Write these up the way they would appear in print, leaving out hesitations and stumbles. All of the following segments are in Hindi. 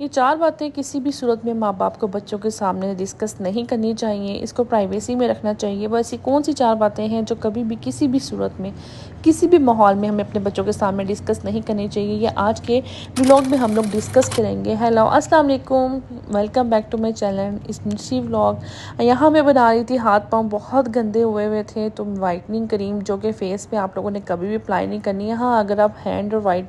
ये 4 बातें किसी भी सूरत में माँ-बाप को बच्चों के सामने डिस्कस नहीं करनी चाहिए, इसको प्राइवेसी में रखना चाहिए। वो ऐसी कौन-सी 4 बातें हैं जो कभी भी किसी भी सूरत में, किसी भी माहौल में हमें अपने बच्चों के सामने डिस्कस नहीं करनी चाहिए, ये आज के व्लॉग में हम लोग डिस्कस करेंगे। हेलो, अस्सलाम वालेकुम, welcome back to my channel Smishy vlog. यहाँ मैं बना रही थी, हाथ-पाँव बहुत गंदे हुए थे, तो व्हाइटनिंग क्रीम जो कि फेस पे आप लोगों ने कभी भी अप्लाई नहीं करनी है। हाँ, अगर आप हैंड और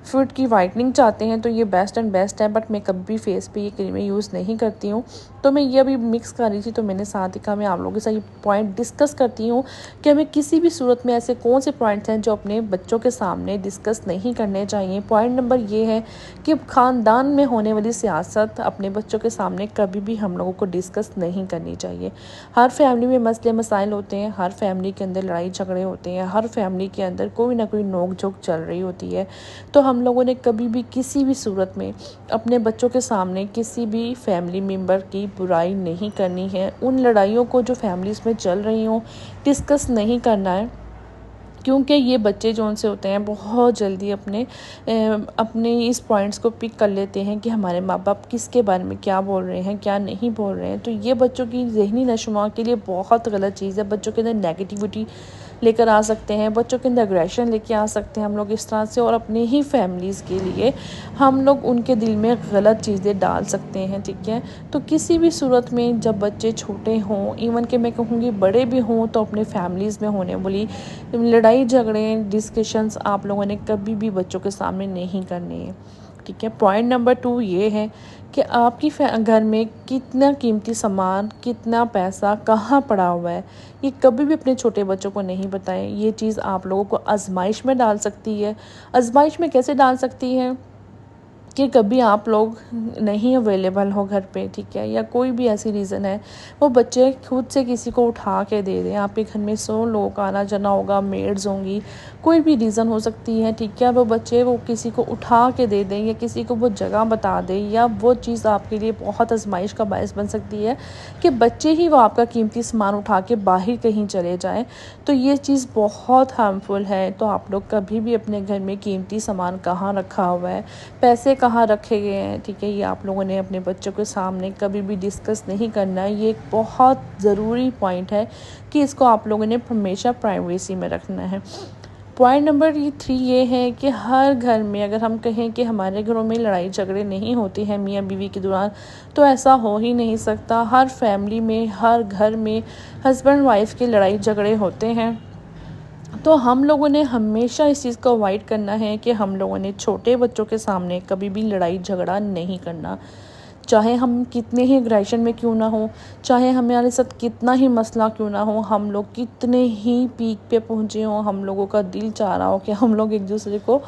फुट की वाइटनिंग चाहते हैं तो ये बेस्ट एंड बेस्ट है, बट मैं कभी भी फेस पे ये क्रीमें यूज़ नहीं करती हूँ। तो मैं ये अभी मिक्स कर रही थी, तो मैंने साथ ही कहा मैं आप लोगों के साथ ये पॉइंट डिस्कस करती हूँ कि हमें किसी भी सूरत में ऐसे कौन से पॉइंट्स हैं जो अपने बच्चों के सामने डिस्कस नहीं करने चाहिए। पॉइंट नंबर ये है कि ख़ानदान में होने वाली सियासत अपने बच्चों के सामने कभी भी हम लोगों को डिस्कस नहीं करनी चाहिए। हर फैमिली में मसले मसाइल होते हैं, हर फैमिली के अंदर लड़ाई झगड़े होते हैं, हर फैमिली के अंदर कोई ना कोई नोक झोंक चल रही होती है। तो हम लोगों ने कभी भी किसी भी सूरत में अपने बच्चों के सामने किसी भी फैमिली मेम्बर की बुराई नहीं करनी है। उन लड़ाइयों को जो फैमिलीज़ में चल रही हों डिस्कस नहीं करना है, क्योंकि ये बच्चे जो उनसे होते हैं बहुत जल्दी अपने इस पॉइंट्स को पिक कर लेते हैं कि हमारे माँ बाप किसके बारे में क्या बोल रहे हैं, क्या नहीं बोल रहे हैं। तो ये बच्चों की ज़हनी नशोनुमा के लिए बहुत गलत चीज़ है। बच्चों के अंदर नेगेटिविटी लेकर आ सकते हैं, बच्चों के अंदर एग्रेशन लेके आ सकते हैं हम लोग इस तरह से, और अपने ही फैमिलीज़ के लिए हम लोग उनके दिल में गलत चीज़ें डाल सकते हैं। ठीक है, तो किसी भी सूरत में जब बच्चे छोटे हों, इवन कि मैं कहूँगी बड़े भी हों, तो अपने फैमिलीज़ में होने वाली लड़ाई झगड़े डिस्कशंस आप लोगों ने कभी भी बच्चों के सामने नहीं करने हैं। ठीक है, पॉइंट नंबर 2 ये है कि आपकी घर में कितना कीमती सामान, कितना पैसा कहाँ पड़ा हुआ है, ये कभी भी अपने छोटे बच्चों को नहीं बताएं। ये चीज़ आप लोगों को आजमाइश में डाल सकती है। आजमाइश में कैसे डाल सकती है कि कभी आप लोग नहीं अवेलेबल हो घर पे, ठीक है, या कोई भी ऐसी रीज़न है, वो बच्चे खुद से किसी को उठा के दे दें। आपके घर में 100 लोगों का आना जाना होगा, मेड्स होंगी, कोई भी रीज़न हो सकती है, ठीक है, वो बच्चे वो किसी को उठा के दे दें या किसी को वो जगह बता दें, या वो चीज़ आपके लिए बहुत आजमाइश का बायस बन सकती है कि बच्चे ही वो आपका कीमती सामान उठा के बाहर कहीं चले जाएँ। तो ये चीज़ बहुत हार्मफुल है। तो आप लोग कभी भी अपने घर में कीमती सामान कहाँ रखा हुआ है, पैसे कहाँ रखे गए हैं, ठीक है, ये आप लोगों ने अपने बच्चों के सामने कभी भी डिस्कस नहीं करना है। ये एक बहुत ज़रूरी पॉइंट है कि इसको आप लोगों ने हमेशा प्राइवेसी में रखना है। पॉइंट नंबर 3 ये है कि हर घर में, अगर हम कहें कि हमारे घरों में लड़ाई झगड़े नहीं होते हैं मियाँ बीवी के दौरान, तो ऐसा हो ही नहीं सकता। हर फैमिली में, हर घर में हस्बैंड वाइफ के लड़ाई झगड़े होते हैं। तो हम लोगों ने हमेशा इस चीज़ को अवॉइड करना है कि हम लोगों ने छोटे बच्चों के सामने कभी भी लड़ाई झगड़ा नहीं करना। चाहे हम कितने ही एग्रेशन में क्यों ना हो, चाहे हमारे साथ कितना ही मसला क्यों ना हो, हम लोग कितने ही पीक पे पहुँचे हों, हम लोगों का दिल चाह रहा हो कि हम लोग एक दूसरे को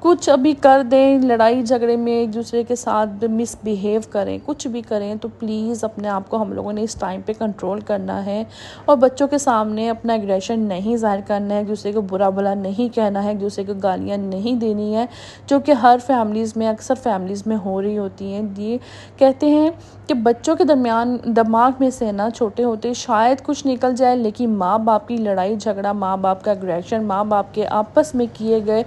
कुछ अभी कर दें, लड़ाई झगड़े में एक दूसरे के साथ मिसबिहेव करें, कुछ भी करें, तो प्लीज़ अपने आप को हम लोगों ने इस टाइम पे कंट्रोल करना है और बच्चों के सामने अपना एग्रेशन नहीं ज़ाहिर करना है, एक दूसरे को बुरा भला नहीं कहना है, एक दूसरे को गालियाँ नहीं देनी है, जो कि हर फैमिलीज़ में, अक्सर फैमिलीज़ में हो रही होती हैं। ये कहते हैं कि बच्चों के दरमियान दिमाग में से ना छोटे होते शायद कुछ निकल जाए, लेकिन माँ बाप की लड़ाई झगड़ा, माँ बाप का एग्रेशन, माँ बाप के आपस में किए गए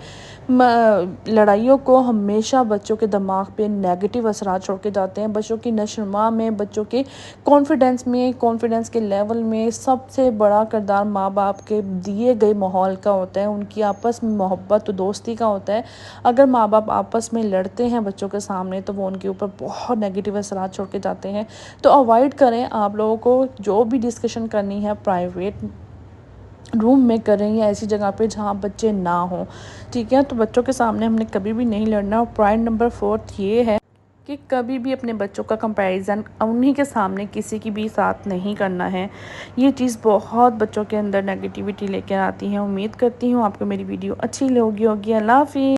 लड़ाइयों को हमेशा बच्चों के दिमाग पे नेगेटिव असरात छोड़ के जाते हैं। बच्चों की नशोनुमा में, बच्चों के कॉन्फिडेंस में, कॉन्फिडेंस के लेवल में सबसे बड़ा किरदार माँ बाप के दिए गए माहौल का होता है, उनकी आपस में मोहब्बत और दोस्ती का होता है। अगर माँ बाप आपस में लड़ते हैं बच्चों के सामने, तो वो उनके ऊपर बहुत नेगेटिव असरात छोड़ के जाते हैं। तो अवॉइड करें। आप लोगों को जो भी डिस्कशन करनी है प्राइवेट रूम में करें या ऐसी जगह पे जहाँ बच्चे ना हों, ठीक है। तो बच्चों के सामने हमने कभी भी नहीं लड़ना। और पॉइंट नंबर 4 ये है कि कभी भी अपने बच्चों का कंपैरिजन उन्हीं के सामने किसी की भी साथ नहीं करना है। ये चीज़ बहुत बच्चों के अंदर नेगेटिविटी लेकर आती है। उम्मीद करती हूँ आपको मेरी वीडियो अच्छी लगी होगी। अल्लाह हाफ़िज़।